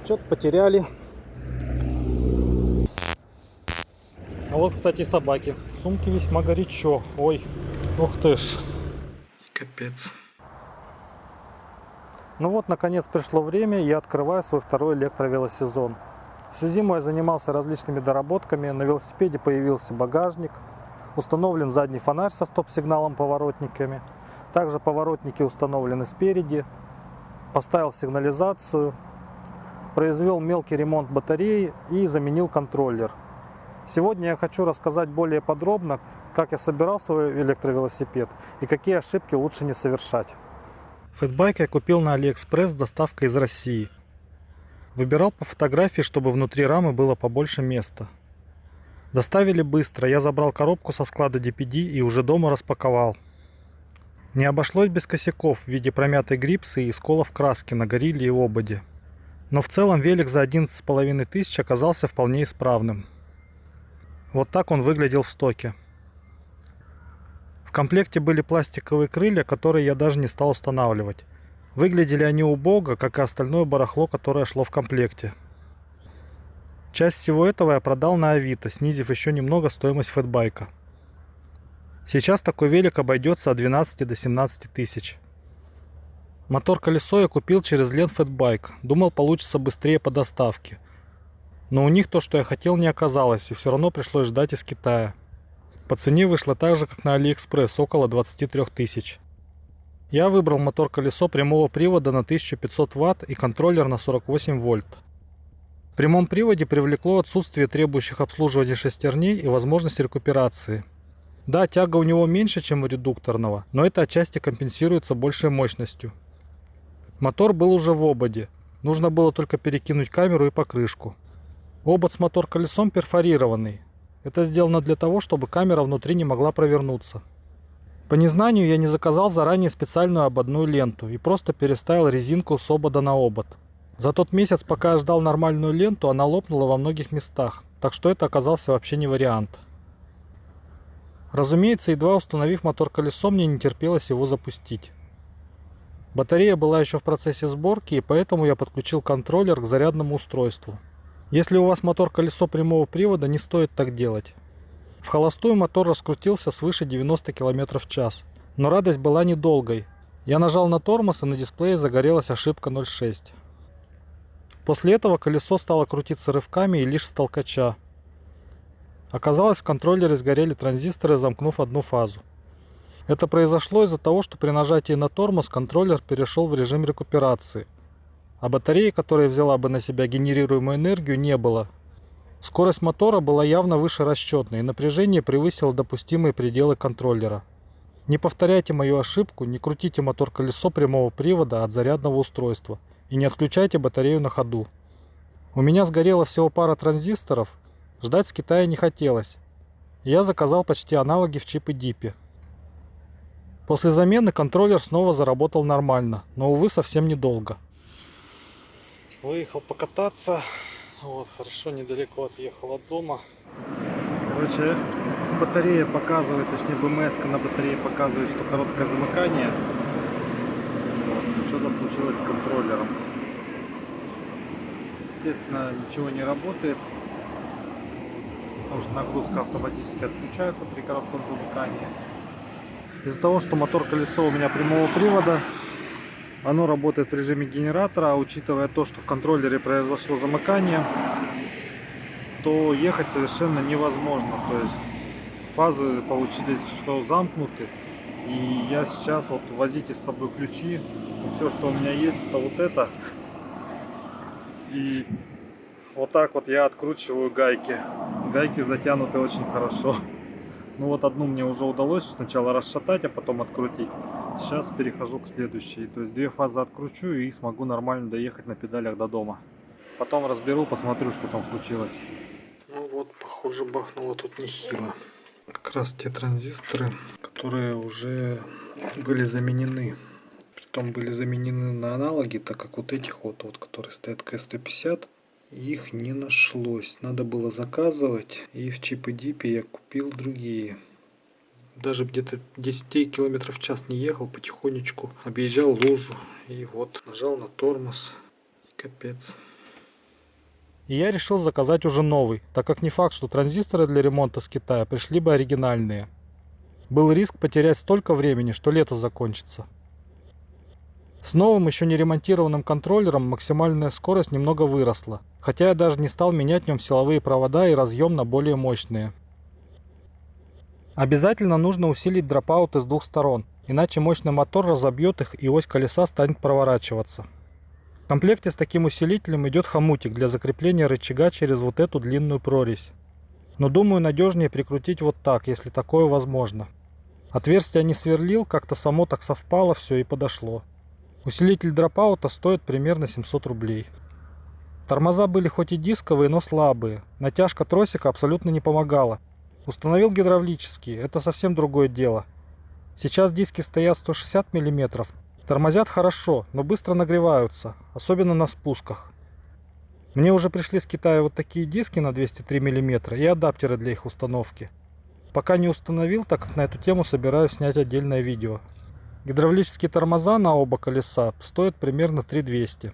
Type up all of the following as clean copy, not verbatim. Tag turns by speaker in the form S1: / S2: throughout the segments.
S1: Что-то потеряли. А вот, кстати, собаки. В сумке весьма горячо. Ой, ух ты ж. Капец. Ну вот, наконец пришло время, я открываю свой второй электровелосезон. Всю зиму я занимался различными доработками. На велосипеде появился багажник. Установлен задний фонарь со стоп-сигналом, поворотниками. Также поворотники установлены спереди. Поставил сигнализацию. Произвел мелкий ремонт батареи и заменил контроллер. Сегодня я хочу рассказать более подробно, как я собирал свой электровелосипед и какие ошибки лучше не совершать. Фэтбайк я купил на AliExpress с доставкой из России. Выбирал по фотографии, чтобы внутри рамы было побольше места. Доставили быстро, я забрал коробку со склада DPD и уже дома распаковал. Не обошлось без косяков в виде промятой грипсы и сколов краски на горилле и ободе. Но в целом велик за 11 500 оказался вполне исправным. Вот так он выглядел в стоке. В комплекте были пластиковые крылья, которые я даже не стал устанавливать. Выглядели они убого, как и остальное барахло, которое шло в комплекте. Часть всего этого я продал на Авито, снизив еще немного стоимость фэтбайка. Сейчас такой велик обойдется от 12 до 17 тысяч. Мотор-колесо я купил через Лен Фэтбайк. Думал, получится быстрее по доставке. Но у них то, что я хотел, не оказалось, и все равно пришлось ждать из Китая. По цене вышло так же, как на AliExpress, около 23 тысяч. Я выбрал мотор-колесо прямого привода на 1500 Вт и контроллер на 48 вольт. В прямом приводе привлекло отсутствие требующих обслуживания шестерней и возможность рекуперации. Да, тяга у него меньше, чем у редукторного, но это отчасти компенсируется большей мощностью. Мотор был уже в ободе, нужно было только перекинуть камеру и покрышку. Обод с мотор-колесом перфорированный. Это сделано для того, чтобы камера внутри не могла провернуться. По незнанию я не заказал заранее специальную ободную ленту и просто переставил резинку с обода на обод. За тот месяц, пока я ждал нормальную ленту, она лопнула во многих местах, так что это оказался вообще не вариант. Разумеется, едва установив мотор-колесо, мне не терпелось его запустить. Батарея была еще в процессе сборки, и поэтому я подключил контроллер к зарядному устройству. Если у вас мотор-колесо прямого привода, не стоит так делать. В холостую мотор раскрутился свыше 90 км в час, но радость была недолгой. Я нажал на тормоз, и на дисплее загорелась ошибка 0.6. После этого колесо стало крутиться рывками и лишь с толкача. Оказалось, в контроллере сгорели транзисторы, замкнув одну фазу. Это произошло из-за того, что при нажатии на тормоз контроллер перешел в режим рекуперации, а батареи, которая взяла бы на себя генерируемую энергию, не было. Скорость мотора была явно выше расчетной, и напряжение превысило допустимые пределы контроллера. Не повторяйте мою ошибку, не крутите мотор-колесо прямого привода от зарядного устройства и не отключайте батарею на ходу. У меня сгорела всего пара транзисторов, ждать с Китая не хотелось. Я заказал почти аналоги в чип и дипе. После замены контроллер снова заработал нормально, но, увы, совсем недолго. Выехал покататься. Вот, хорошо, недалеко отъехал от дома. Короче, батарея показывает, точнее БМС на батарее показывает, что короткое замыкание. Вот, что-то случилось с контроллером. Естественно, ничего не работает, потому что нагрузка автоматически отключается при коротком замыкании. Из-за того, что мотор-колесо у меня прямого привода, оно работает в режиме генератора, а учитывая то, что в контроллере произошло замыкание, то ехать совершенно невозможно. То есть фазы получились, что замкнуты. И я сейчас вот возите с собой ключи. И все, что у меня есть, это вот это. И вот так вот я откручиваю гайки. Гайки затянуты очень хорошо. Ну вот одну мне уже удалось сначала расшатать, а потом открутить. Сейчас перехожу к следующей. То есть две фазы откручу и смогу нормально доехать на педалях до дома. Потом разберу, посмотрю, что там случилось. Ну вот, похоже, бахнуло тут нехило. Как раз те транзисторы, которые уже были заменены. Притом были заменены на аналоги, так как вот этих вот которые стоят КС-150, их не нашлось. Надо было заказывать, и в чип и дипе я купил другие. Даже где-то 10 км в час не ехал, потихонечку объезжал лужу. И вот нажал на тормоз. И капец. И я решил заказать уже новый, так как не факт, что транзисторы для ремонта с Китая пришли бы оригинальные. Был риск потерять столько времени, что лето закончится. С новым еще не ремонтированным контроллером максимальная скорость немного выросла, хотя я даже не стал менять в нем силовые провода и разъем на более мощные. Обязательно нужно усилить дропаут с двух сторон, иначе мощный мотор разобьет их и ось колеса станет проворачиваться. В комплекте с таким усилителем идет хомутик для закрепления рычага через вот эту длинную прорезь. Но думаю, надежнее прикрутить вот так, если такое возможно. Отверстие не сверлил, как-то само так совпало все и подошло. Усилитель дропаута стоит примерно 700 рублей. Тормоза были хоть и дисковые, но слабые. Натяжка тросика абсолютно не помогала. Установил гидравлические, это совсем другое дело. Сейчас диски стоят 160 мм. Тормозят хорошо, но быстро нагреваются, особенно на спусках. Мне уже пришли с Китая вот такие диски на 203 мм и адаптеры для их установки. Пока не установил, так как на эту тему собираюсь снять отдельное видео. Гидравлические тормоза на оба колеса стоят примерно 3200.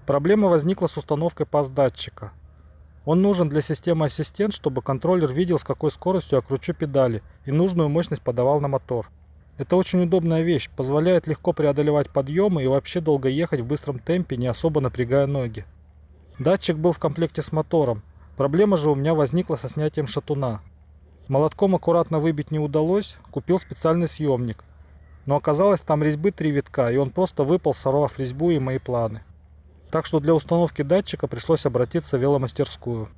S1: Проблема возникла с установкой пас-датчика. Он нужен для системы ассистент, чтобы контроллер видел, с какой скоростью я кручу педали и нужную мощность подавал на мотор. Это очень удобная вещь, позволяет легко преодолевать подъемы и вообще долго ехать в быстром темпе, не особо напрягая ноги. Датчик был в комплекте с мотором. Проблема же у меня возникла со снятием шатуна. Молотком аккуратно выбить не удалось, купил специальный съемник. Но оказалось, там резьбы 3 витка, и он просто выпал, сорвав резьбу и мои планы. Так что для установки датчика пришлось обратиться в веломастерскую.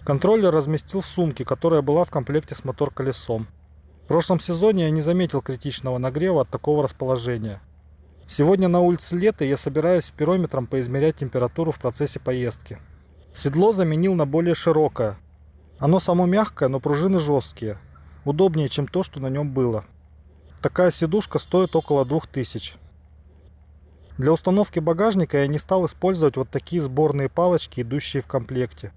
S1: Контроллер разместил в сумке, которая была в комплекте с мотор-колесом. В прошлом сезоне я не заметил критичного нагрева от такого расположения. Сегодня на улице лето, и я собираюсь спирометром поизмерять температуру в процессе поездки. Седло заменил на более широкое. Оно само мягкое, но пружины жесткие. Удобнее, чем то, что на нем было. Такая сидушка стоит около 2000. Для установки багажника я не стал использовать вот такие сборные палочки, идущие в комплекте.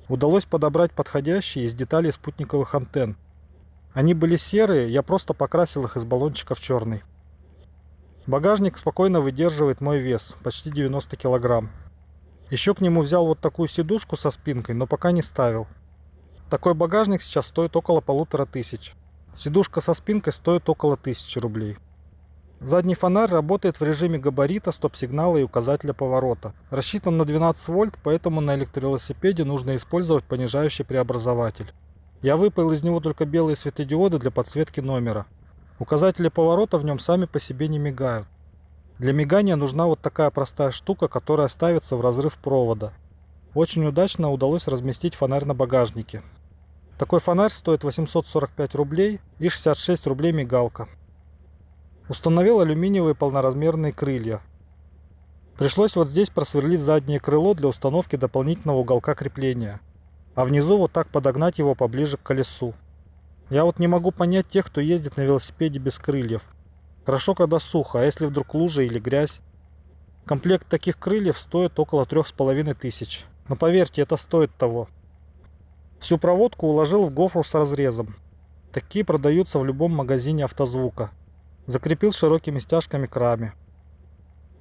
S1: Удалось подобрать подходящие из деталей спутниковых антенн. Они были серые, я просто покрасил их из баллончика в черный. Багажник спокойно выдерживает мой вес, почти 90 кг. Еще к нему взял вот такую сидушку со спинкой, но пока не ставил. Такой багажник сейчас стоит около 1500. Сидушка со спинкой стоит около 1000 рублей. Задний фонарь работает в режиме габарита, стоп-сигнала и указателя поворота. Рассчитан на 12 вольт, поэтому на электровелосипеде нужно использовать понижающий преобразователь. Я выпаял из него только белые светодиоды для подсветки номера. Указатели поворота в нем сами по себе не мигают. Для мигания нужна вот такая простая штука, которая ставится в разрыв провода. Очень удачно удалось разместить фонарь на багажнике. Такой фонарь стоит 845 рублей и 66 рублей мигалка. Установил алюминиевые полноразмерные крылья. Пришлось вот здесь просверлить заднее крыло для установки дополнительного уголка крепления. А внизу вот так подогнать его поближе к колесу. Я вот не могу понять тех, кто ездит на велосипеде без крыльев. Хорошо, когда сухо, а если вдруг лужа или грязь? Комплект таких крыльев стоит около 3500. Но поверьте, это стоит того. Всю проводку уложил в гофру с разрезом. Такие продаются в любом магазине автозвука. Закрепил широкими стяжками к раме.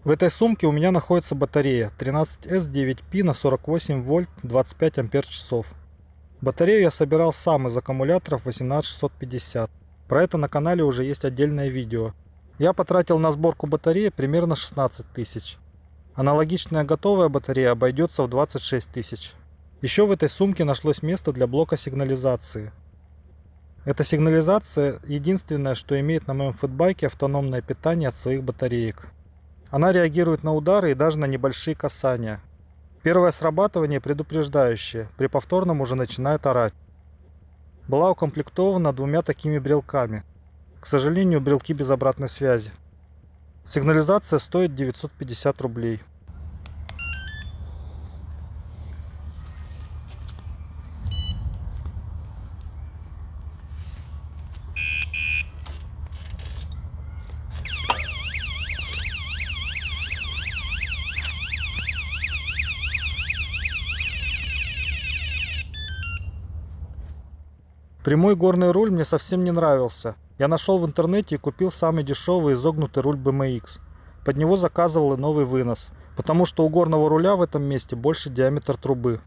S1: В этой сумке у меня находится батарея 13S9P на 48 вольт 25 ампер-часов. Батарею я собирал сам из аккумуляторов 18650. Про это на канале уже есть отдельное видео. Я потратил на сборку батареи примерно 16 тысяч. Аналогичная готовая батарея обойдется в 26 тысяч. Еще в этой сумке нашлось место для блока сигнализации. Эта сигнализация единственное, что имеет на моем фэтбайке автономное питание от своих батареек. Она реагирует на удары и даже на небольшие касания. Первое срабатывание предупреждающее, при повторном уже начинает орать. Была укомплектована двумя такими брелками. К сожалению, брелки без обратной связи. Сигнализация стоит 950 рублей. Прямой горный руль мне совсем не нравился. Я нашел в интернете и купил самый дешевый изогнутый руль BMX. Под него заказывал и новый вынос. потому что у горного руля в этом месте больше диаметр трубы.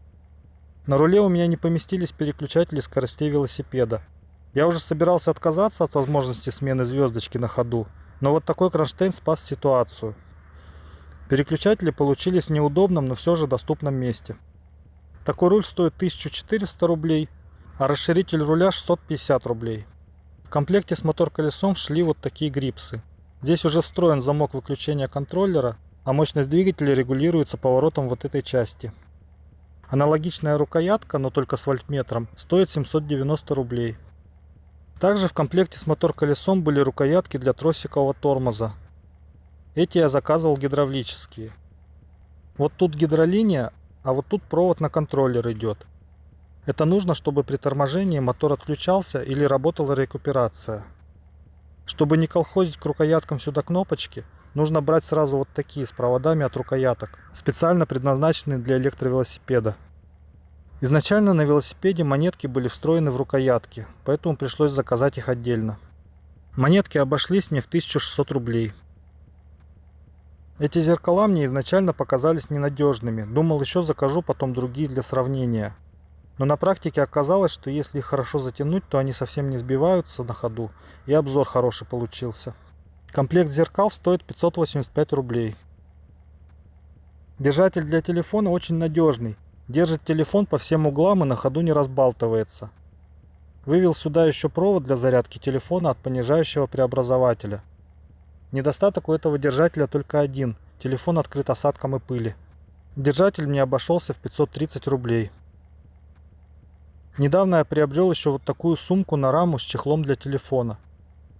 S1: На руле у меня не поместились переключатели скоростей велосипеда. Я уже собирался отказаться от возможности смены звездочки на ходу, но вот такой кронштейн спас ситуацию. Переключатели получились в неудобном, но все же доступном месте. Такой руль стоит 1400 рублей, а расширитель руля 650 рублей. В комплекте с мотор-колесом шли вот такие грипсы. Здесь уже встроен замок выключения контроллера, а мощность двигателя регулируется поворотом вот этой части. Аналогичная рукоятка, но только с вольтметром, стоит 790 рублей. Также в комплекте с мотор-колесом были рукоятки для тросикового тормоза. Эти я заказывал гидравлические. Вот тут гидролиния, а вот тут провод на контроллер идет. Это нужно, чтобы при торможении мотор отключался или работала рекуперация. Чтобы не колхозить к рукояткам сюда кнопочки, нужно брать сразу вот такие с проводами от рукояток, специально предназначенные для электровелосипеда. Изначально на велосипеде монетки были встроены в рукоятки, поэтому пришлось заказать их отдельно. Монетки обошлись мне в 1600 рублей. Эти зеркала мне изначально показались ненадежными, думал еще закажу потом другие для сравнения. Но на практике оказалось, что если их хорошо затянуть, то они совсем не сбиваются на ходу, и обзор хороший получился. Комплект зеркал стоит 585 рублей. Держатель для телефона очень надежный, держит телефон по всем углам и на ходу не разбалтывается. Вывел сюда еще провод для зарядки телефона от понижающего преобразователя. Недостаток у этого держателя только один – телефон открыт осадком и пыли. Держатель мне обошелся в 530 рублей. Недавно я приобрел еще вот такую сумку на раму с чехлом для телефона.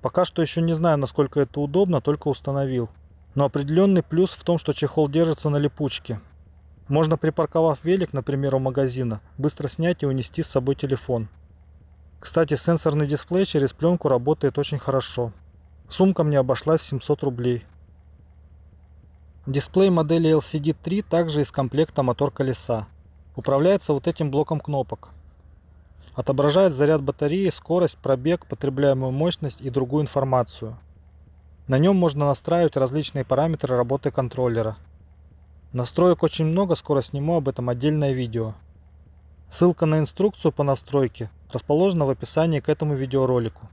S1: Пока что еще не знаю, насколько это удобно, только установил. Но определенный плюс в том, что чехол держится на липучке. Можно, припарковав велик, например, у магазина, быстро снять и унести с собой телефон. Кстати, сенсорный дисплей через пленку работает очень хорошо. Сумка мне обошлась в 700 рублей. Дисплей модели LCD3 также из комплекта мотор колеса. Управляется вот этим блоком кнопок. Отображает заряд батареи, скорость, пробег, потребляемую мощность и другую информацию. На нем можно настраивать различные параметры работы контроллера. Настроек очень много, скоро сниму об этом отдельное видео. Ссылка на инструкцию по настройке расположена в описании к этому видеоролику.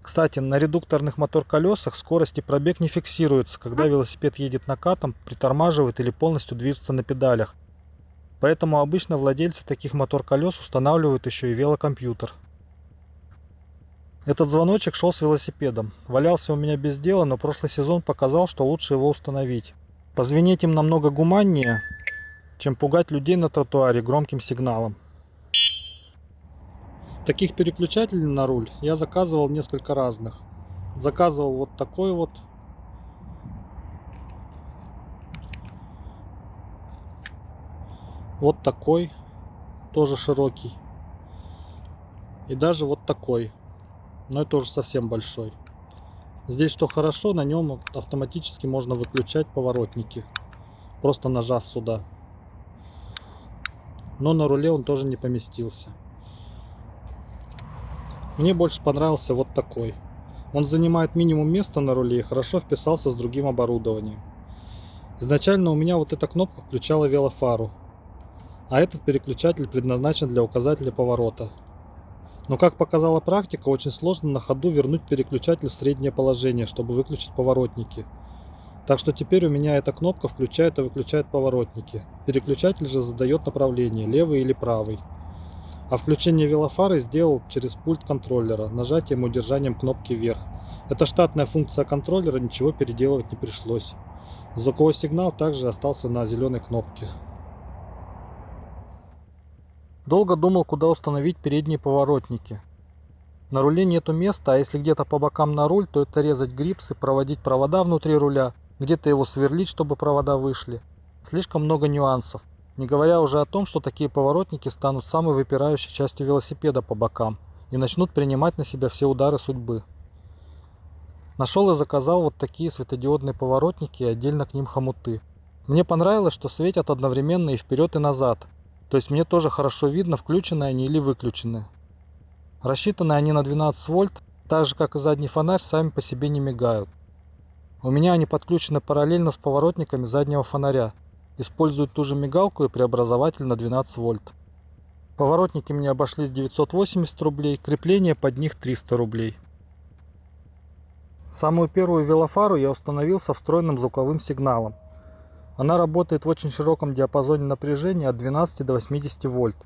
S1: Кстати, на редукторных мотор-колесах скорость и пробег не фиксируются, когда велосипед едет накатом, притормаживает или полностью движется на педалях. Поэтому обычно владельцы таких мотор-колес устанавливают еще и велокомпьютер. Этот звоночек шел с велосипедом. Валялся у меня без дела, но прошлый сезон показал, что лучше его установить. Позвенеть им намного гуманнее, чем пугать людей на тротуаре громким сигналом. Таких переключателей на руль я заказывал несколько разных. Заказывал вот такой вот. Вот такой, тоже широкий. И даже вот такой, но это уже совсем большой. Здесь что хорошо, на нем автоматически можно выключать поворотники, просто нажав сюда. Но на руле он тоже не поместился. Мне больше понравился вот такой. Он занимает минимум места на руле и хорошо вписался с другим оборудованием. Изначально у меня вот эта кнопка включала велофару, а этот переключатель предназначен для указателя поворота. Но, как показала практика, очень сложно на ходу вернуть переключатель в среднее положение, чтобы выключить поворотники. Так что теперь у меня эта кнопка включает и выключает поворотники. Переключатель же задает направление, левый или правый. А включение велофары сделал через пульт контроллера, нажатием и удержанием кнопки вверх. Это штатная функция контроллера, ничего переделывать не пришлось. Звуковой сигнал также остался на зеленой кнопке. Долго думал, куда установить передние поворотники. На руле нету места, а если где-то по бокам на руль, то это резать грипсы, проводить провода внутри руля, где-то его сверлить, чтобы провода вышли. Слишком много нюансов. Не говоря уже о том, что такие поворотники станут самой выпирающей частью велосипеда по бокам и начнут принимать на себя все удары судьбы. Нашел и заказал вот такие светодиодные поворотники и отдельно к ним хомуты. Мне понравилось, что светят одновременно и вперед, и назад. То есть мне тоже хорошо видно, включены они или выключены. Рассчитаны они на 12 вольт, так же как и задний фонарь, сами по себе не мигают. У меня они подключены параллельно с поворотниками заднего фонаря. Используют ту же мигалку и преобразователь на 12 вольт. Поворотники мне обошлись 980 рублей, крепление под них 300 рублей. Самую первую велофару я установил со встроенным звуковым сигналом. Она работает в очень широком диапазоне напряжения от 12 до 80 вольт.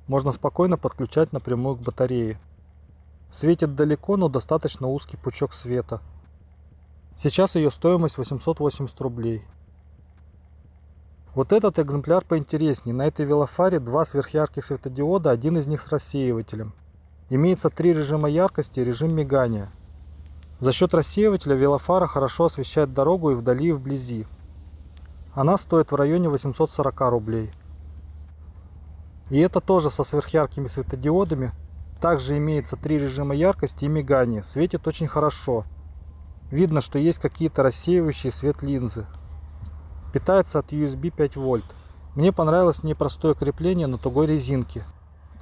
S1: Можно спокойно подключать напрямую к батарее. Светит далеко, но достаточно узкий пучок света. Сейчас ее стоимость 880 рублей. Вот этот экземпляр поинтереснее. На этой велофаре два сверхярких светодиода, один из них с рассеивателем. Имеется 3 режима яркости и режим мигания. За счет рассеивателя велофара хорошо освещает дорогу и вдали, и вблизи. Она стоит в районе 840 рублей. И это тоже со сверхяркими светодиодами. Также имеется 3 режима яркости и мигания. Светит очень хорошо. Видно, что есть какие-то рассеивающие свет линзы. Питается от USB 5 вольт. Мне понравилось непростое крепление на тугой резинке.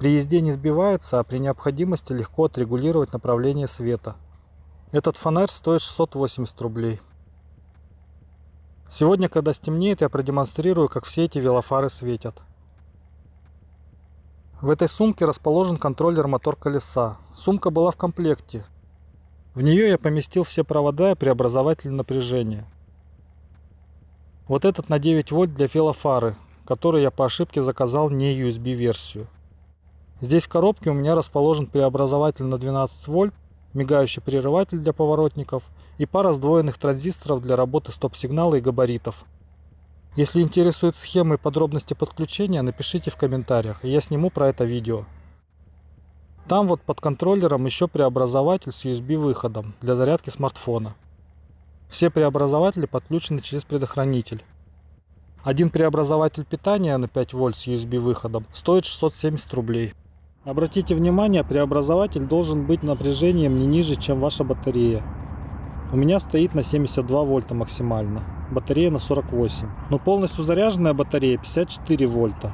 S1: При езде не сбивается, а при необходимости легко отрегулировать направление света. Этот фонарь стоит 680 рублей. Сегодня, когда стемнеет, я продемонстрирую, как все эти велофары светят. В этой сумке расположен контроллер мотор-колеса. Сумка была в комплекте. В нее я поместил все провода и преобразователи напряжения. Вот этот на 9 вольт для велофары, который я по ошибке заказал не USB версию. Здесь в коробке у меня расположен преобразователь на 12 вольт, мигающий прерыватель для поворотников и пара сдвоенных транзисторов для работы стоп-сигнала и габаритов. Если интересуют схемы и подробности подключения, напишите в комментариях, и я сниму про это видео. Там вот под контроллером еще преобразователь с USB выходом для зарядки смартфона. Все преобразователи подключены через предохранитель. Один преобразователь питания на 5 вольт с USB выходом стоит 670 рублей. Обратите внимание, преобразователь должен быть напряжением не ниже, чем ваша батарея. У меня стоит на 72 вольта максимально, батарея на 48. Но полностью заряженная батарея 54 вольта.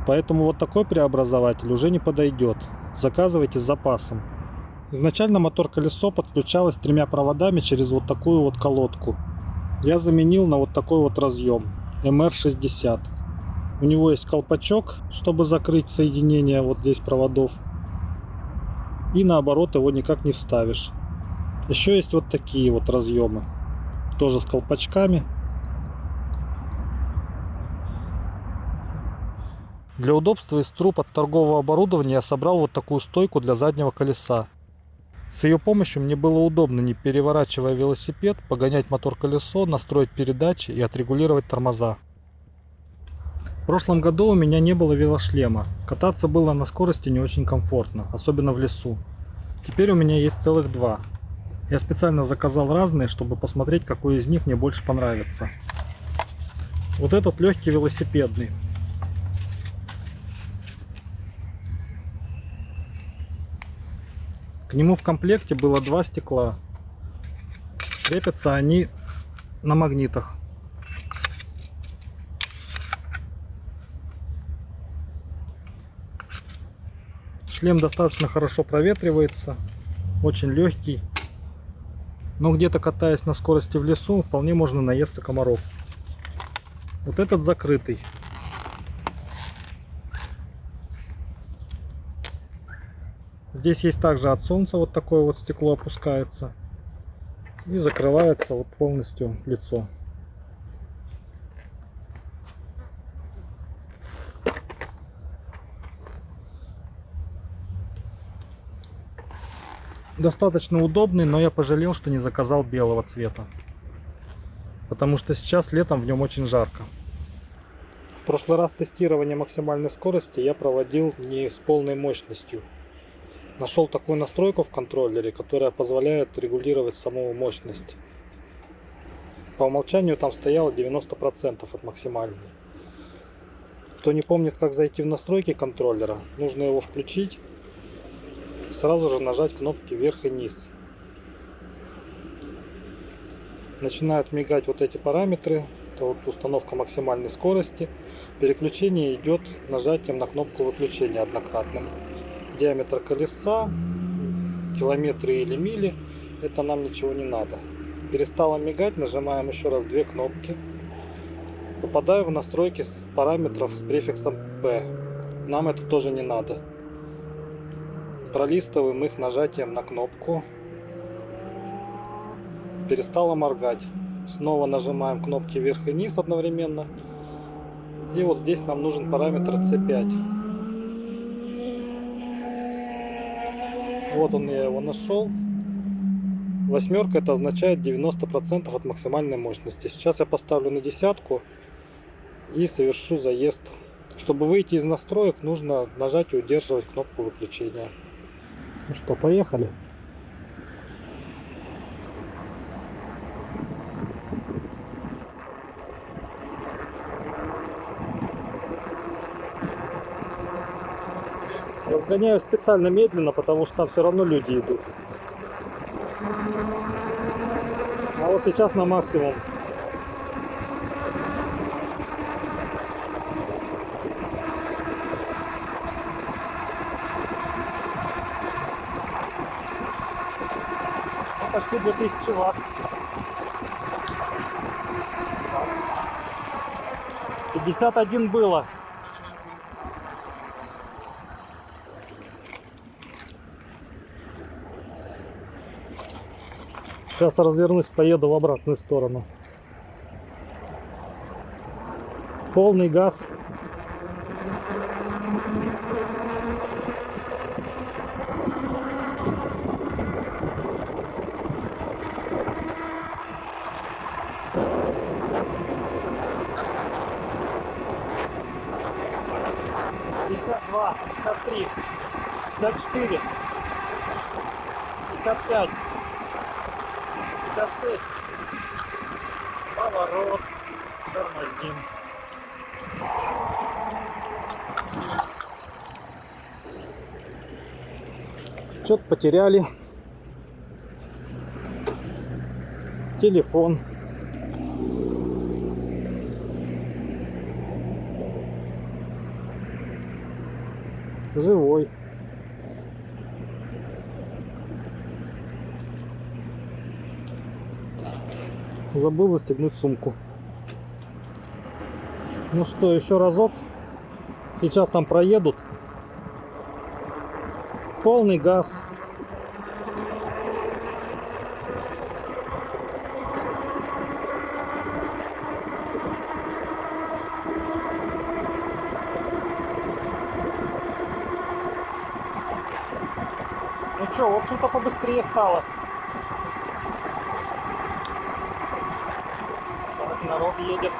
S1: Поэтому вот такой преобразователь уже не подойдет. Заказывайте с запасом. Изначально мотор-колесо подключалось 3 проводами через вот такую вот колодку. Я заменил на вот такой вот разъем MR60. У него есть колпачок, чтобы закрыть соединение вот здесь проводов. И наоборот его никак не вставишь. Еще есть вот такие вот разъемы. Тоже с колпачками. Для удобства из труб от торгового оборудования я собрал вот такую стойку для заднего колеса. С ее помощью мне было удобно, не переворачивая велосипед, погонять мотор-колесо, настроить передачи и отрегулировать тормоза. В прошлом году у меня не было велошлема. Кататься было на скорости не очень комфортно, особенно в лесу. Теперь у меня есть целых 2. Я специально заказал разные, чтобы посмотреть, какой из них мне больше понравится. Вот этот легкий велосипедный. К нему в комплекте было 2 стекла. Крепятся они на магнитах. Шлем достаточно хорошо проветривается, очень легкий. Но где-то катаясь на скорости в лесу, вполне можно наесться комаров. Вот этот закрытый. Здесь есть также от солнца вот такое вот стекло опускается. И закрывается вот полностью лицо. Достаточно удобный, но я пожалел, что не заказал белого цвета. Потому что сейчас летом в нем очень жарко. В прошлый раз тестирование максимальной скорости я проводил не с полной мощностью. Нашел такую настройку в контроллере, которая позволяет регулировать саму мощность. По умолчанию там стояло 90% от максимальной. Кто не помнит, как зайти в настройки контроллера, нужно его включить. Сразу же нажать кнопки вверх и низ. Начинают мигать вот эти параметры. Это вот установка максимальной скорости. Переключение идет нажатием на кнопку выключения однократным. Диаметр колеса, километры или мили, это нам ничего не надо. Перестала мигать, нажимаем еще раз две кнопки. Попадаю в настройки с параметров с префиксом P. Нам это тоже не надо. Пролистываем их нажатием на кнопку. Перестала моргать. Снова нажимаем кнопки вверх и вниз одновременно. И вот здесь нам нужен параметр C5. Вот он, я его нашел. Восьмерка — это означает 90% от максимальной мощности. Сейчас я поставлю на десятку и совершу заезд. Чтобы выйти из настроек, нужно нажать и удерживать кнопку выключения. Ну что, поехали. Разгоняю специально медленно, потому что там все равно люди идут. А вот сейчас на максимум. Ну, почти 2000 ватт. Так. 51 было. Сейчас развернусь, поеду в обратную сторону. Полный газ. Пятьдесят два, 53, 54, 55, 56. Поворот. Тормозим. Что-то потеряли. Телефон. Живой. Забыл застегнуть сумку. Ну что, еще разок. Сейчас там проедут. Полный газ. Ну что, в общем-то, побыстрее стало. Так, народ едет.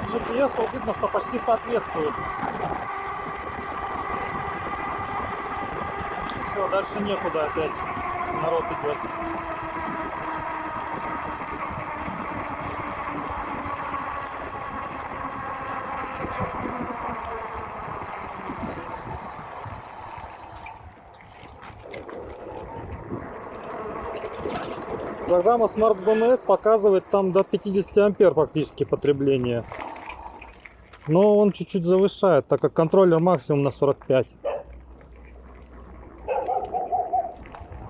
S1: GPS видно, что почти соответствует. Все, дальше некуда опять. Народ идет. Программа Smart BMS показывает там до 50 ампер практически потребление. Но он чуть-чуть завышает, так как контроллер максимум на 45.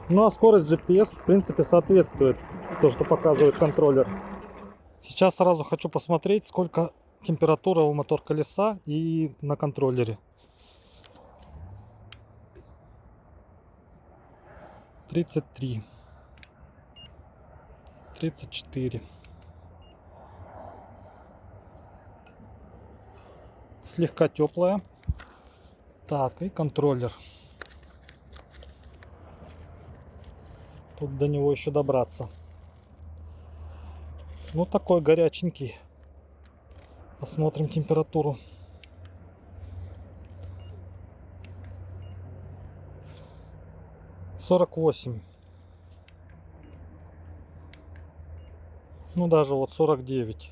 S1: Ну а скорость GPS в принципе соответствует то, что показывает контроллер. Сейчас сразу хочу посмотреть, сколько температура у мотор колеса и на контроллере. 33. 34. Слегка теплая. Так, и контроллер. Тут до него еще добраться. Ну, такой горяченький. Посмотрим температуру. — 48. Ну, даже вот 49.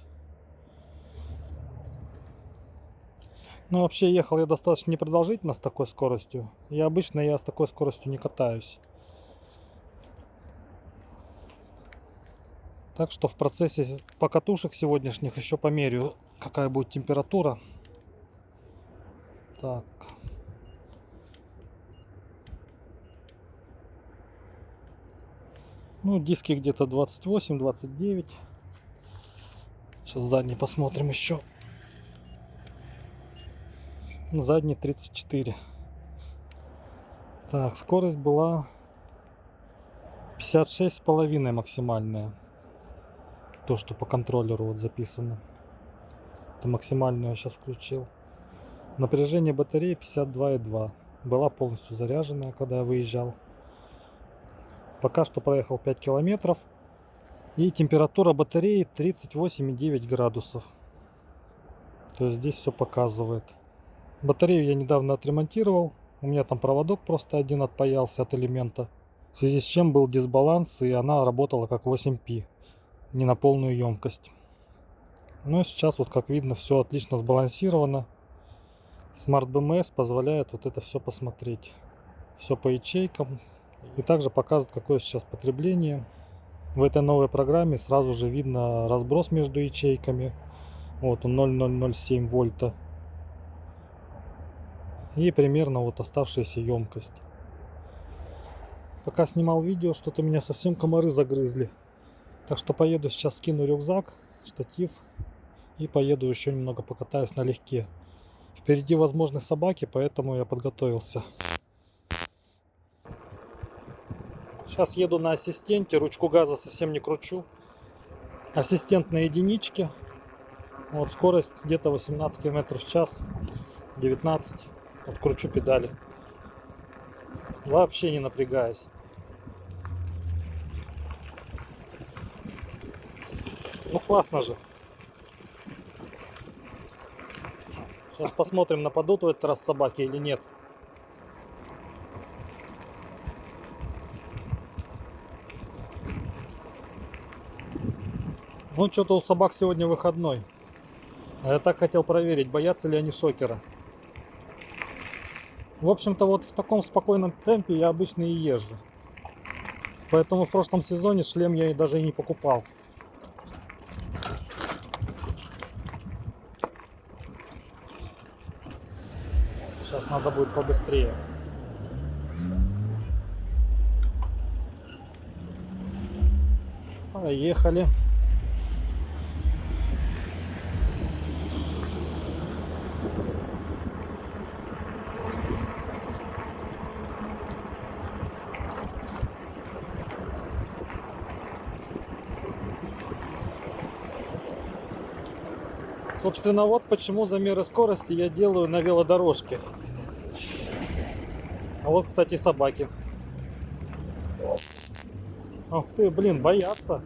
S1: Ну, вообще ехал я достаточно непродолжительно с такой скоростью. И обычно я с такой скоростью не катаюсь. Так что в процессе покатушек сегодняшних еще померю, какая будет температура. Так. Ну, диски где-то 28-29. Сейчас задний посмотрим еще. Задний 34. Так, скорость была 56,5 максимальная. То, что по контроллеру вот записано. Это максимальную я сейчас включил. Напряжение батареи 52,2. Была полностью заряженная, когда я выезжал. Пока что проехал 5 километров. И температура батареи 38,9 градусов. То есть здесь все показывает. Батарею я недавно отремонтировал. У меня там проводок просто один отпаялся от элемента. В связи с чем был дисбаланс, и она работала как 8P. Не на полную емкость. Но сейчас вот как видно все отлично сбалансировано. Smart BMS позволяет вот это все посмотреть. Все по ячейкам. И также показывает, какое сейчас потребление. В этой новой программе сразу же видно разброс между ячейками. Вот он 0,007 вольта. И примерно вот оставшаяся емкость. Пока снимал видео, что-то меня совсем комары загрызли. Так что поеду сейчас, скину рюкзак, штатив. И поеду еще немного покатаюсь налегке. Впереди возможны собаки, поэтому я подготовился. Сейчас еду на ассистенте, ручку газа совсем не кручу. Ассистент на единичке. Вот скорость где-то 18 км в час, 19. Вот кручу педали. Вообще не напрягаясь. Ну классно же. Сейчас посмотрим, нападут в этот раз собаки или нет. Ну что-то у собак сегодня выходной. А я так хотел проверить, боятся ли они шокера. В общем-то вот в таком спокойном темпе я обычно и езжу. Поэтому в прошлом сезоне шлем я даже и не покупал. Сейчас надо будет побыстрее. Поехали. Собственно, вот почему замеры скорости я делаю на велодорожке. А вот, кстати, собаки. Ах ты, блин, боятся.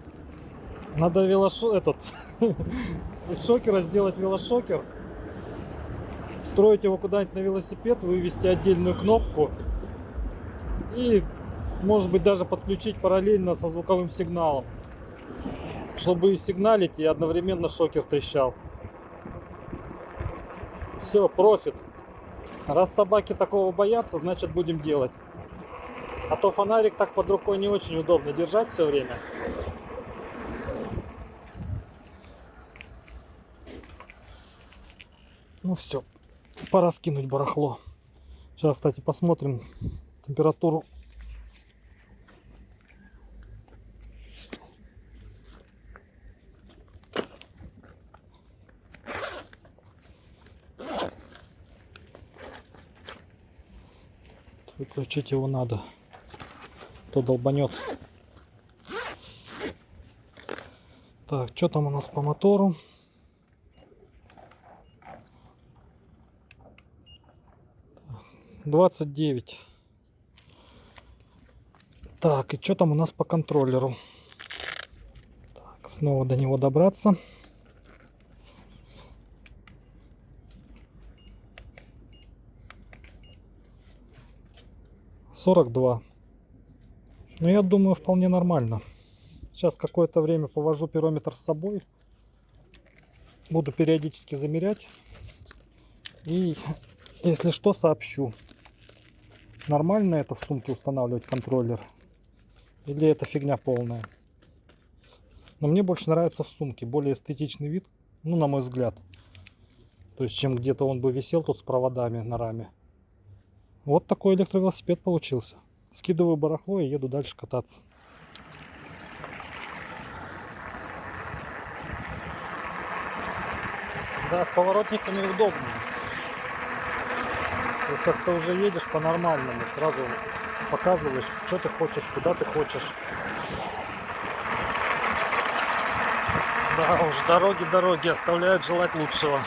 S1: Надо из шокера сделать велошокер. Встроить его куда-нибудь на велосипед, вывести отдельную кнопку. И, может быть, даже подключить параллельно со звуковым сигналом. Чтобы и сигналить, и одновременно шокер трещал. Все, профит. Раз собаки такого боятся, значит будем делать. А то фонарик так под рукой не очень удобно держать все время. Ну все, пора скинуть барахло. Сейчас, кстати, посмотрим температуру. Выключить его надо, то долбанет. Так, что там у нас по мотору? — 29. Так, и что там у нас по контроллеру? Так, снова до него добраться. — 42. Ну, я думаю, вполне нормально. Сейчас какое-то время повожу пирометр с собой. Буду периодически замерять. И если что, сообщу. Нормально это в сумке устанавливать контроллер? Или это фигня полная? Но мне больше нравится в сумке, более эстетичный вид, ну, на мой взгляд. То есть, чем где-то он бы висел тут с проводами на раме. Вот такой электровелосипед получился. Скидываю барахло и еду дальше кататься. Да, с поворотниками удобнее. То есть как-то уже едешь по-нормальному, сразу показываешь, что ты хочешь, куда ты хочешь. Да уж, дороги оставляют желать лучшего.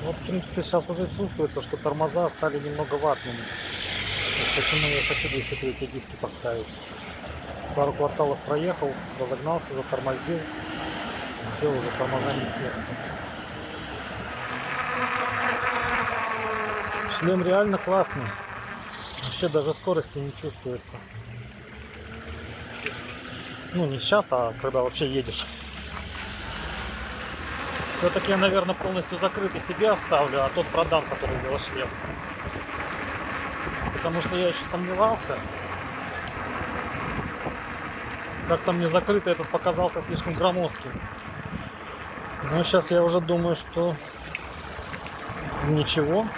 S1: Вот, в принципе, сейчас уже чувствуется, что тормоза стали немного ватными. Вот почему я хочу 203 диски поставить. Пару кварталов проехал, разогнался, затормозил. Все, уже тормоза не те. Шлем реально классный. Вообще даже скорости не чувствуется. Ну, не сейчас, а когда вообще едешь. Все-таки я, наверное, полностью закрытый себе оставлю, а тот продам, который велошлем. Потому что я еще сомневался. Как-то мне закрытый этот показался слишком громоздким. Но сейчас я уже думаю, что ничего.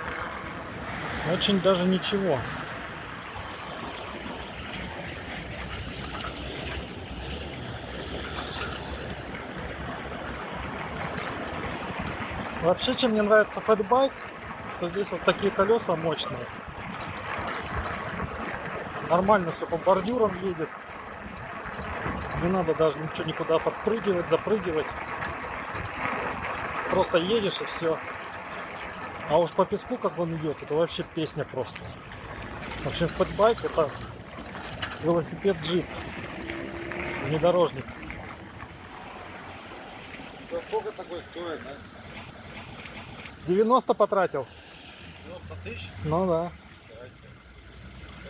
S1: Очень даже ничего. Вообще, чем мне нравится фэтбайк, что здесь вот такие колеса мощные. Нормально все по бордюрам едет. Не надо даже ничего никуда подпрыгивать, запрыгивать. Просто едешь и все. А уж по песку, как он идет, это вообще песня просто. В общем, фэтбайк — это велосипед-джип, внедорожник.
S2: Сколько такой стоит, да?
S1: 90 потратил.
S2: 90 тысяч?
S1: Ну да.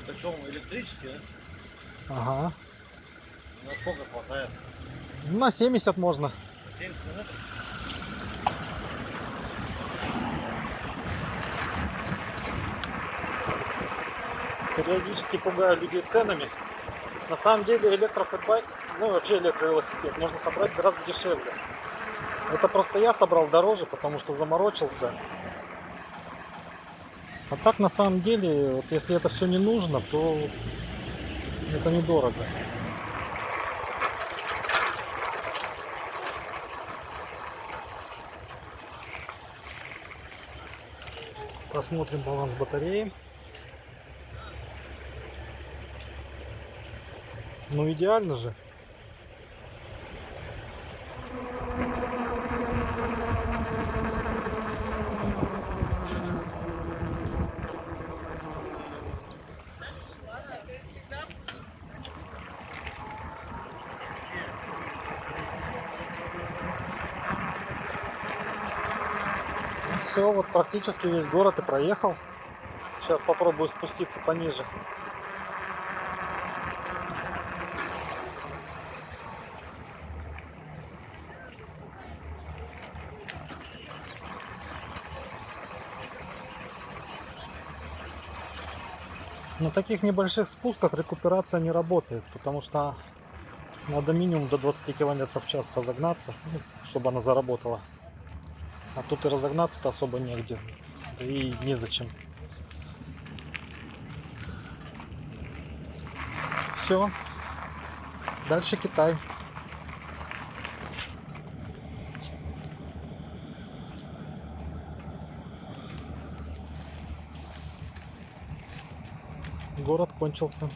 S2: Это что, он электрический, да?
S1: Ага.
S2: На сколько хватает?
S1: На 70 можно.
S2: 70 минут?
S1: Периодически пугаю людей ценами. На самом деле электрофэтбайк, ну и вообще электровелосипед, можно собрать гораздо дешевле. Это просто я собрал дороже, потому что заморочился. А так на самом деле, вот если это все не нужно, то это недорого. Посмотрим баланс батареи. Ну идеально же. Все, вот практически весь город и проехал. Сейчас попробую спуститься пониже. На таких небольших спусках рекуперация не работает, потому что надо минимум до 20 км в час разогнаться, ну, чтобы она заработала. А тут и разогнаться-то особо негде, да и незачем. Все, дальше Китай. Город кончился.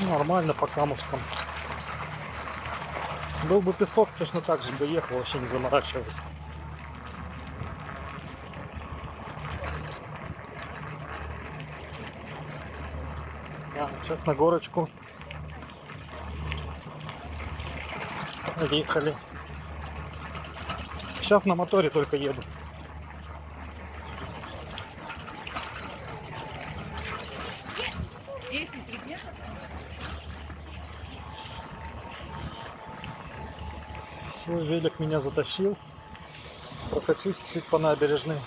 S1: Нормально по камушкам. Был бы песок, точно так же бы ехал, вообще не заморачиваясь. Сейчас на горочку. Поехали. Сейчас на моторе только еду. Все, велик меня затащил. Прокачусь чуть-чуть по набережной.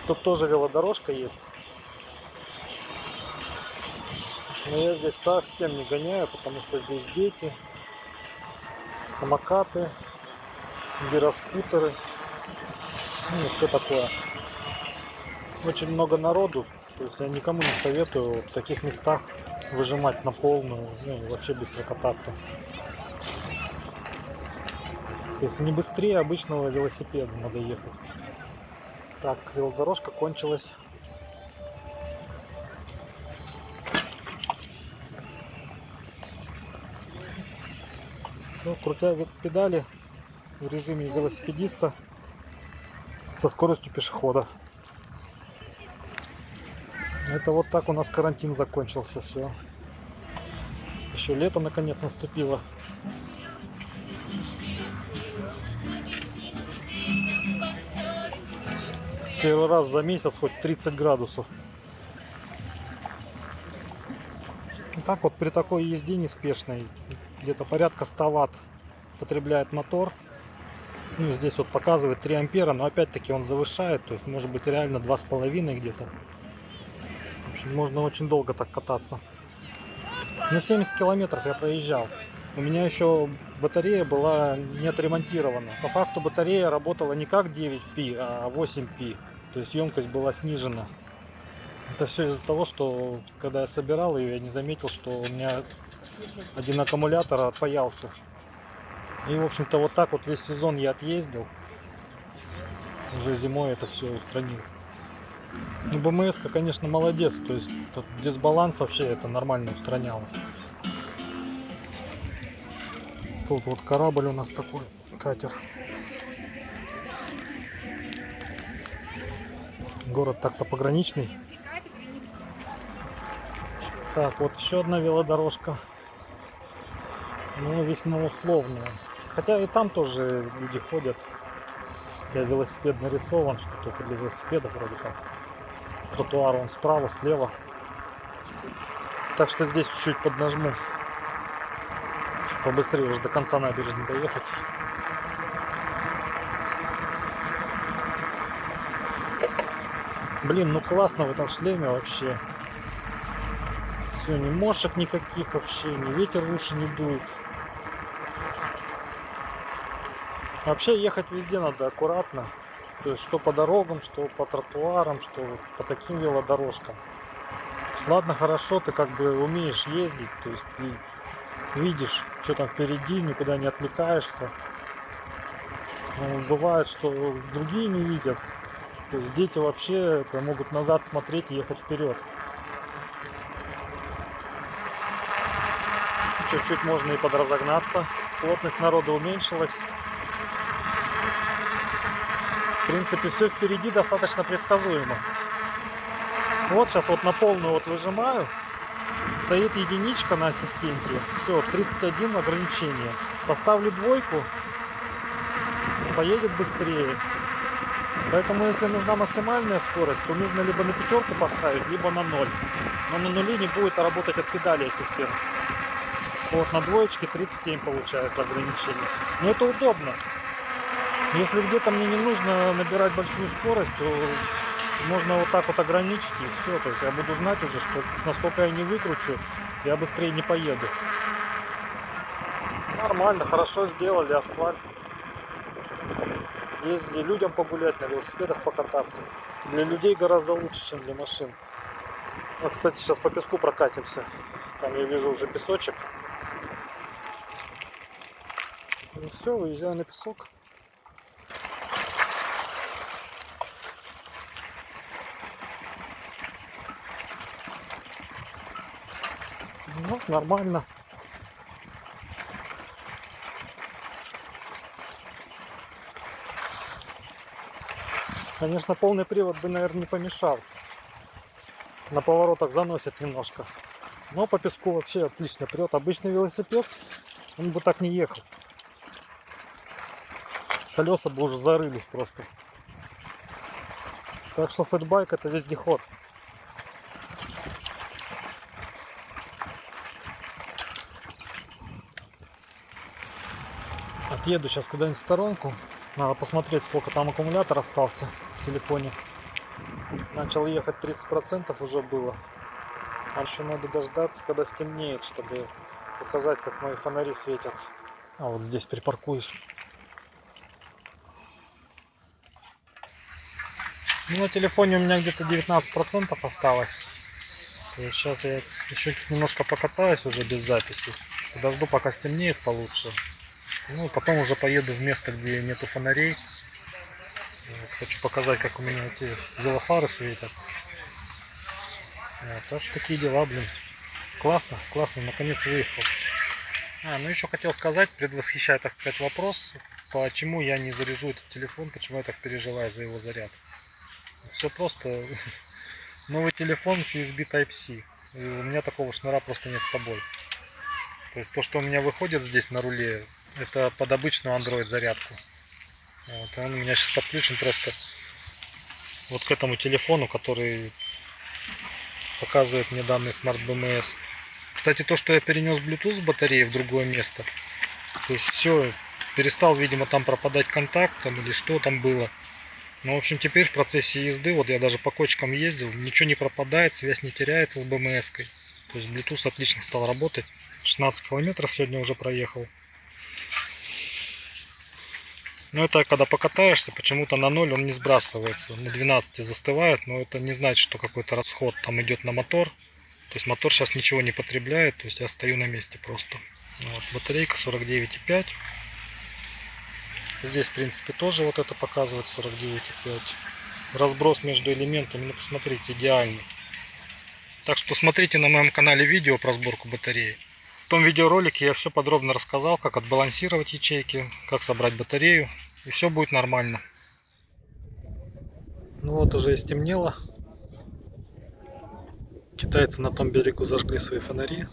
S1: Тут тоже велодорожка есть. Но я здесь совсем не гоняю, потому что здесь дети, самокаты, гироскутеры, ну и все такое. Очень много народу, то есть я никому не советую в таких местах выжимать на полную, ну и вообще быстро кататься. То есть не быстрее обычного велосипеда надо ехать. Так, велодорожка кончилась. Все, крутя педали в режиме велосипедиста со скоростью пешехода. Это вот так у нас карантин закончился, все. Еще лето наконец наступило. Первый раз за месяц хоть 30 градусов. И так вот при такой езде неспешной, где-то порядка 100 ватт потребляет мотор. Ну, здесь вот показывает 3 ампера, но опять-таки он завышает, то есть может быть реально 2,5 где-то. В общем, можно очень долго так кататься. Ну, 70 километров я проезжал. У меня еще батарея была не отремонтирована. По факту батарея работала не как 9P, а 8P. То есть емкость была снижена. Это все из-за того, что когда я собирал ее, я не заметил, что у меня один аккумулятор отпаялся. И, в общем-то, вот так вот весь сезон я отъездил. Уже зимой это все устранил. Ну, БМС-ка, конечно, молодец. То есть этот дисбаланс вообще это нормально устраняло. Тут вот корабль у нас такой, катер. Город так-то пограничный. Так, вот еще одна велодорожка. Ну, весьма условная. Хотя и там тоже люди ходят. Хотя велосипед нарисован, что только для велосипедов вроде как. Тротуар он справа, слева. Так что здесь чуть-чуть поднажму, чтобы побыстрее уже до конца набережной доехать. Блин, ну классно в этом шлеме вообще. Все, ни мошек никаких вообще, ни ветер в уши не дует. Вообще ехать везде надо аккуратно. То есть что по дорогам, что по тротуарам, что по таким велодорожкам. Ладно, хорошо, ты как бы умеешь ездить, то есть ты видишь, что там впереди, никуда не отвлекаешься. Но бывает, что другие не видят. То есть дети вообще это могут назад смотреть и ехать вперед. Чуть-чуть можно и подразогнаться. Плотность народа уменьшилась. В принципе, все впереди достаточно предсказуемо. Вот сейчас вот на полную вот выжимаю. Стоит единичка на ассистенте. Все, 31 ограничение. Поставлю двойку, поедет быстрее. Поэтому, если нужна максимальная скорость, то нужно либо на пятерку поставить, либо на 0. Но на нуле не будет работать от педали ассистент. Вот на двоечке 37 получается ограничение. Но это удобно. Если где-то мне не нужно набирать большую скорость, то можно вот так вот ограничить и все. То есть я буду знать уже, что насколько я не выкручу, я быстрее не поеду. Нормально, хорошо сделали асфальт. Ездили людям погулять, на велосипедах покататься. Для людей гораздо лучше, чем для машин. А, кстати, сейчас по песку прокатимся. Там я вижу уже песочек. Ну все, выезжаю на песок. Ну, нормально. Конечно, полный привод бы, наверное, не помешал. На поворотах заносит немножко. Но по песку вообще отлично прет. Обычный велосипед, он бы так не ехал. Колеса бы уже зарылись просто. Так что фэтбайк это вездеход. Отъеду сейчас куда-нибудь в сторонку. Надо посмотреть, сколько там аккумулятор остался в телефоне. Начал ехать, 30% уже было. А еще надо дождаться, когда стемнеет, чтобы показать, как мои фонари светят. А вот здесь припаркуюсь. Ну, на телефоне у меня где-то 19% осталось. То есть сейчас я еще немножко покатаюсь уже без записи. Подожду, пока стемнеет получше. Ну, потом уже поеду в место, где нету фонарей. Вот, хочу показать, как у меня эти велофары светят. Вот, так что такие дела, блин. Классно, классно, наконец выехал. Ну еще хотел сказать, предвосхищает опять вопрос, почему я не заряжу этот телефон, почему я так переживаю за его заряд. Все просто. Новый телефон с USB Type-C. И у меня такого шнура просто нет с собой. То есть то, что у меня выходит здесь на руле, это под обычную Android зарядку. Вот, он у меня сейчас подключен просто вот к этому телефону, который показывает мне данный Smart BMS. Кстати, то, что я перенес Bluetooth батареи в другое место, то есть все, перестал, видимо, там пропадать контакт там, или что там было. Ну, в общем, теперь в процессе езды, вот я даже по кочкам ездил, ничего не пропадает, связь не теряется с BMS-кой. То есть Bluetooth отлично стал работать. 16 километров сегодня уже проехал. Но это когда покатаешься, почему-то на 0 он не сбрасывается. На 12 застывает, но это не значит, что какой-то расход там идет на мотор. То есть мотор сейчас ничего не потребляет, то есть я стою на месте просто. Вот, батарейка 49,5. Здесь, в принципе, тоже вот это показывает 49,5. Разброс между элементами, ну посмотрите, идеальный. Так что смотрите на моем канале видео про сборку батареи. В том видеоролике я все подробно рассказал, как отбалансировать ячейки, как собрать батарею, и все будет нормально. Ну вот уже и стемнело. Китайцы на том берегу зажгли свои фонари.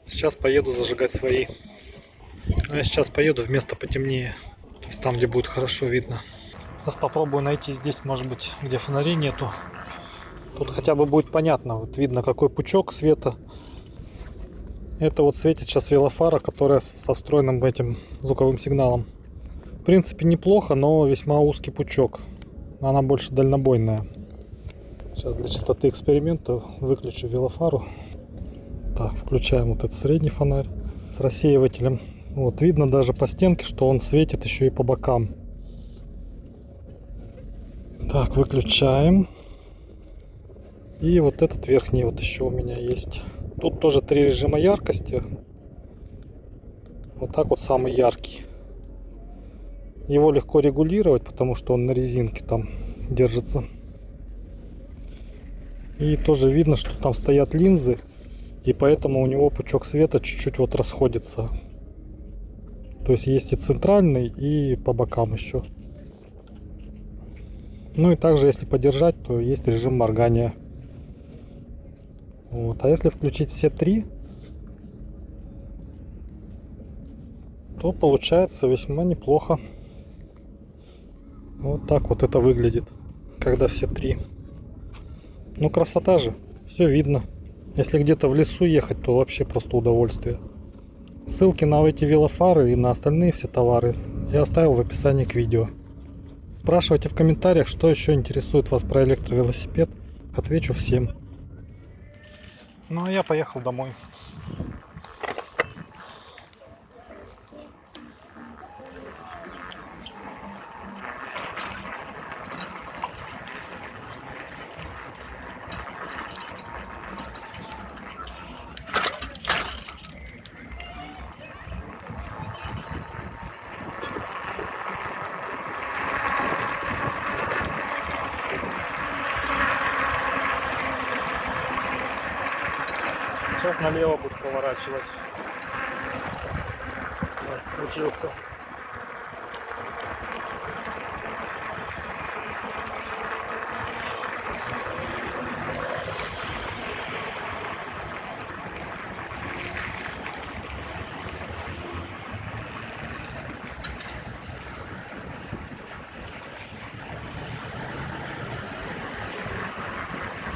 S1: Сейчас поеду зажигать свои. Но я сейчас поеду в место потемнее. То есть там, где будет хорошо видно. Сейчас попробую найти здесь, может быть, где фонарей нету. Тут хотя бы будет понятно. Вот видно, какой пучок света. Это вот светит сейчас велофара, которая со встроенным этим звуковым сигналом. В принципе, неплохо, но весьма узкий пучок. Она больше дальнобойная. Сейчас для чистоты эксперимента выключу велофару. Так, включаем вот этот средний фонарь с рассеивателем. Вот видно даже по стенке, что он светит еще и по бокам. Так, выключаем. И вот этот верхний вот еще у меня есть. Тут тоже 3 режима яркости. Вот так вот самый яркий. Его легко регулировать, потому что он на резинке там держится. И тоже видно, что там стоят линзы. И поэтому у него пучок света чуть-чуть вот расходится. То есть есть и центральный, и по бокам еще. Ну и также, если подержать, то есть режим моргания. Вот. А если включить все 3, то получается весьма неплохо. Вот так вот это выглядит, когда все 3. Ну красота же, все видно. Если где-то в лесу ехать, то вообще просто удовольствие. Ссылки на эти велофары и на остальные все товары я оставил в описании к видео. Спрашивайте в комментариях, что еще интересует вас про электровелосипед. Отвечу всем. Ну а я поехал домой. Сейчас налево буду поворачивать. Вот, включился.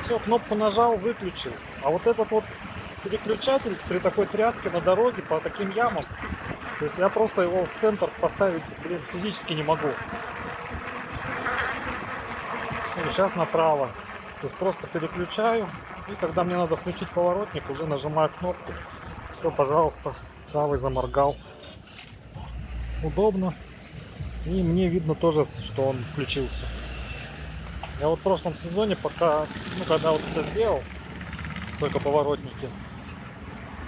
S1: Все, кнопку нажал, выключил. А вот этот вот переключатель при такой тряске на дороге по таким ямам, то есть я просто его в центр поставить, блин, физически не могу. Сейчас направо. То есть просто переключаю, и когда мне надо включить поворотник, уже нажимаю кнопку. Все, пожалуйста, правый заморгал. Удобно. И мне видно тоже, что он включился. Я вот в прошлом сезоне, пока, когда вот это сделал, только поворотники,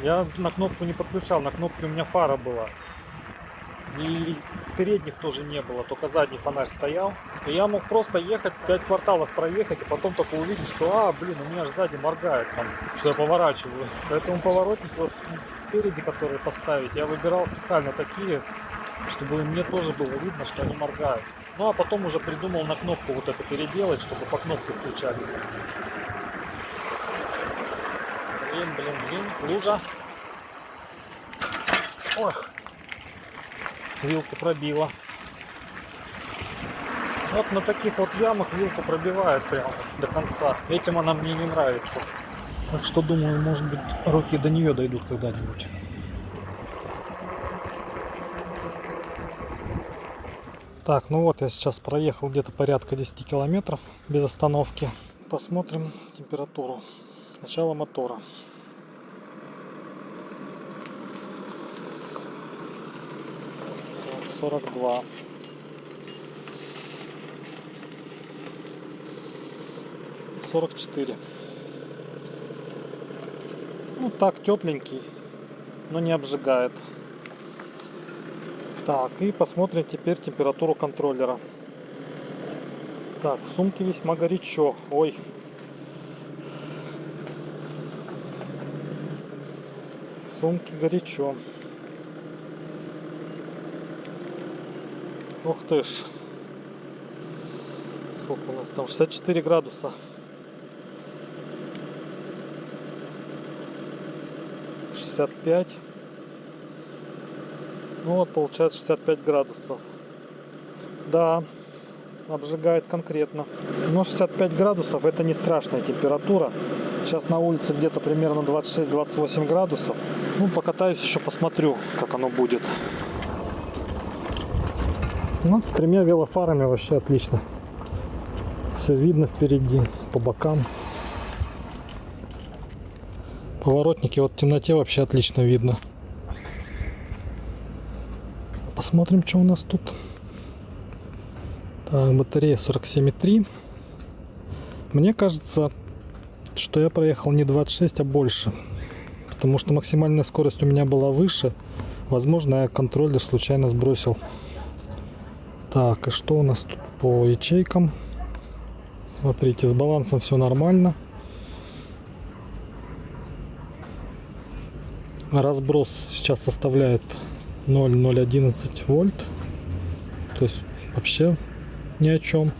S1: я на кнопку не подключал, на кнопке у меня фара была. И передних тоже не было, только задний фонарь стоял. И я мог просто ехать, 5 кварталов проехать, и потом только увидеть, что, блин, у меня же сзади моргает, там, что я поворачиваю. Поэтому поворотник вот спереди, которые поставить, я выбирал специально такие, чтобы мне тоже было видно, что они моргают. Ну а потом уже придумал на кнопку вот это переделать, чтобы по кнопке включались. Блин, лужа. Ох, вилку пробила. Вот на таких вот ямах вилку пробивает прямо до конца. Этим она мне не нравится. Так что думаю, может быть, руки до нее дойдут когда-нибудь. Так, ну вот я сейчас проехал где-то порядка 10 километров без остановки. Посмотрим температуру. Начало мотора. Так, 42. $44. Ну так, тепленький, но не обжигает. Так, и посмотрим теперь температуру контроллера. Так, в сумке весьма горячо. Ой. В сумке горячо. Ух ты ж. Сколько у нас там? 64 градуса. 65. Ну вот получается 65 градусов. Да, обжигает конкретно. Но 65 градусов это не страшная температура. Сейчас на улице где-то примерно 26-28 градусов. Ну, покатаюсь еще, посмотрю, как оно будет. Ну, с 3 велофарами вообще отлично. Все видно впереди, по бокам. Поворотники вот в темноте вообще отлично видно. Посмотрим, что у нас тут. Так, батарея 47,3. Мне кажется, что я проехал не 26, а больше. Потому что максимальная скорость у меня была выше. Возможно, я контроллер случайно сбросил. Так, и что у нас тут по ячейкам? Смотрите, с балансом все нормально. Разброс сейчас составляет 0,011 вольт. То есть вообще ни о чем.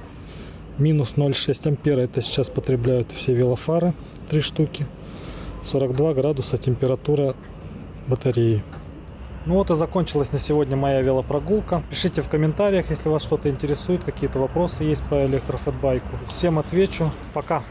S1: Минус 0,6 ампера это сейчас потребляют все велофары, 3 штуки. 42 градуса температура батареи. Ну вот и закончилась на сегодня моя велопрогулка. Пишите в комментариях, если вас что-то интересует, какие-то вопросы есть по электрофэтбайку. Всем отвечу. Пока!